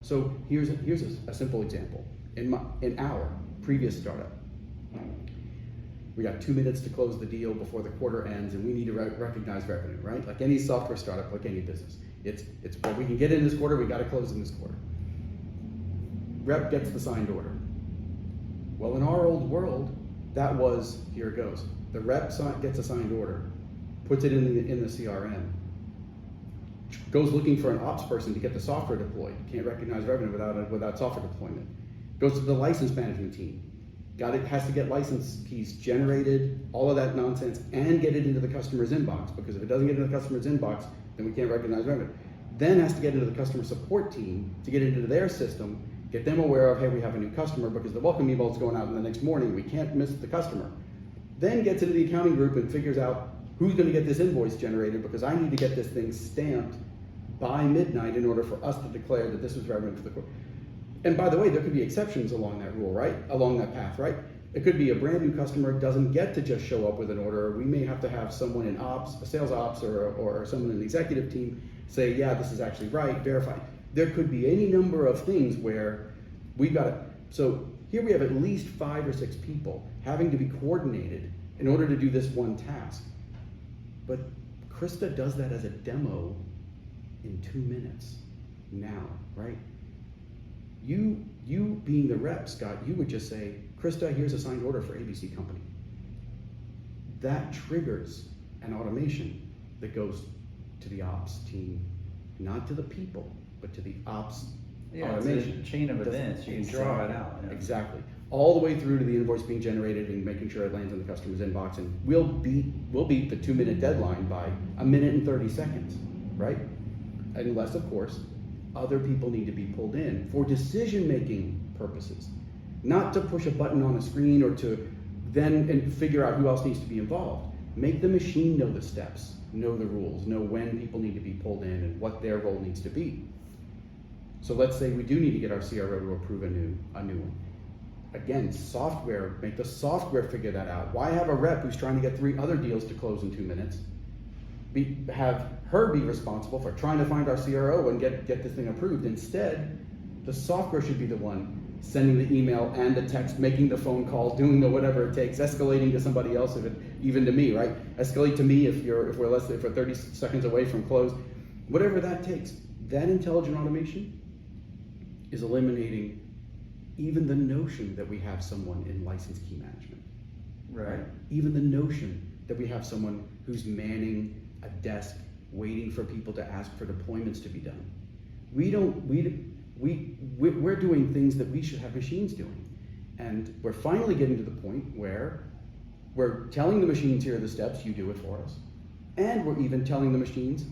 So here's a simple example. In our previous startup, we got 2 minutes to close the deal before the quarter ends, and we need to recognize revenue, right? Like any software startup, like any business. It's what we can get in this quarter, we got to close in this quarter. Rep gets the signed order. Well, in our old world, that was, here it goes. The rep gets a signed order, puts it in the CRM, goes looking for an ops person to get the software deployed. Can't recognize revenue without software deployment. Goes to the license management team. Has to get license keys generated, all of that nonsense, and get it into the customer's inbox, because if it doesn't get into the customer's inbox, then we can't recognize revenue. Then has to get into the customer support team to get into their system, get them aware of, hey, we have a new customer, because the welcome email is going out in the next morning, we can't miss the customer. Then gets into the accounting group and figures out who's going to get this invoice generated, because I need to get this thing stamped by midnight in order for us to declare that this was revenue for the quarter. And by the way, there could be exceptions along that rule, right? Along that path, right? It could be a brand new customer doesn't get to just show up with an order. We may have to have someone in ops, a sales ops, or someone in the executive team say, yeah, this is actually right, verify. There could be any number of things where we've got to, so here we have at least 5 or 6 people having to be coordinated in order to do this one task. But Krista does that as a demo in 2 minutes now, right? You being the rep, Scott, you would just say, Krista, here's a signed order for ABC Company. That triggers an automation that goes to the ops team, not to the people, but to the ops automation. It's a chain of events. You can draw it out. Yeah. Exactly. All the way through to the invoice being generated and making sure it lands in the customer's inbox. And we'll beat the 2-minute deadline by 1 minute and 30 seconds, right? Unless, of course, other people need to be pulled in for decision-making purposes. Not to push a button on a screen or to then figure out who else needs to be involved. Make the machine know the steps, know the rules, know when people need to be pulled in and what their role needs to be. So let's say we do need to get our CRO to approve a new one. Again, software, make the software figure that out. Why have a rep who's trying to get 3 other deals to close in 2 minutes? Have her be responsible for trying to find our CRO and get this thing approved. Instead, the software should be the one sending the email and the text, making the phone call, doing the whatever it takes, escalating to somebody else, even to me, right? Escalate to me if we're 30 seconds away from close. Whatever that takes. That intelligent automation is eliminating even the notion that we have someone in license key management. Right? Even the notion that we have someone who's manning a desk waiting for people to ask for deployments to be done. We're doing things that we should have machines doing. And we're finally getting to the point where we're telling the machines, here are the steps, you do it for us. And we're even telling the machines,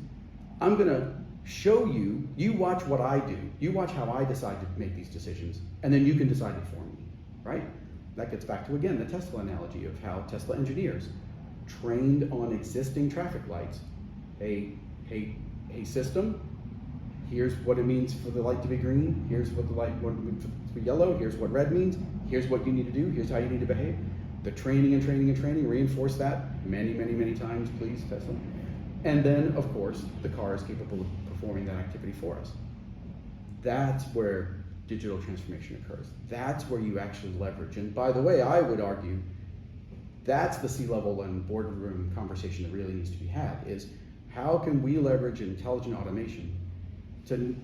I'm gonna show you, you watch what I do, you watch how I decide to make these decisions, and then you can decide it for me, right? That gets back to, again, the Tesla analogy of how Tesla engineers trained on existing traffic lights. A system, here's what it means for the light to be green, here's what the light to be yellow, here's what red means, here's what you need to do, here's how you need to behave. The training and training and training, reinforce that many, many, many times, please, Tesla. And then, of course, the car is capable of performing that activity for us. That's where digital transformation occurs. That's where you actually leverage. And by the way, I would argue that's the C-level and boardroom conversation that really needs to be had, is how can we leverage intelligent automation to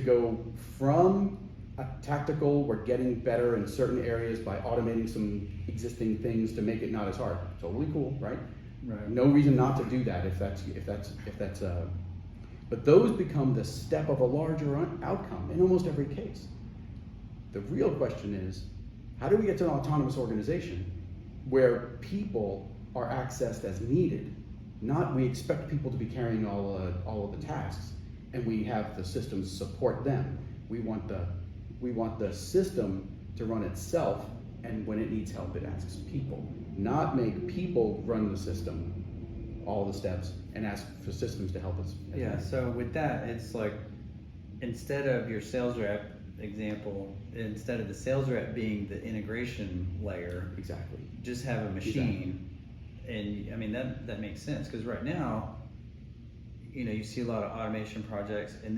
go from a tactical, we're getting better in certain areas by automating some existing things to make it not as hard. Totally cool, right? Right. No reason not to do that but those become the step of a larger outcome in almost every case. The real question is, how do we get to an autonomous organization where people are accessed as needed? Not we expect people to be carrying all of the tasks, and we have the systems support them. We want the system to run itself, and when it needs help, it asks people. Not make people run the system, all the steps, and ask for systems to help us. Yeah, so with that, it's like, instead of your sales rep example, instead of the sales rep being the integration layer, Exactly. just have a machine. Exactly. And I mean, that makes sense, because right now, you know, you see a lot of automation projects, and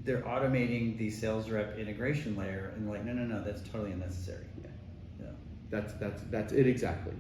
they're automating the sales rep integration layer, and like, no, that's totally unnecessary. Yeah. Yeah. That's it exactly.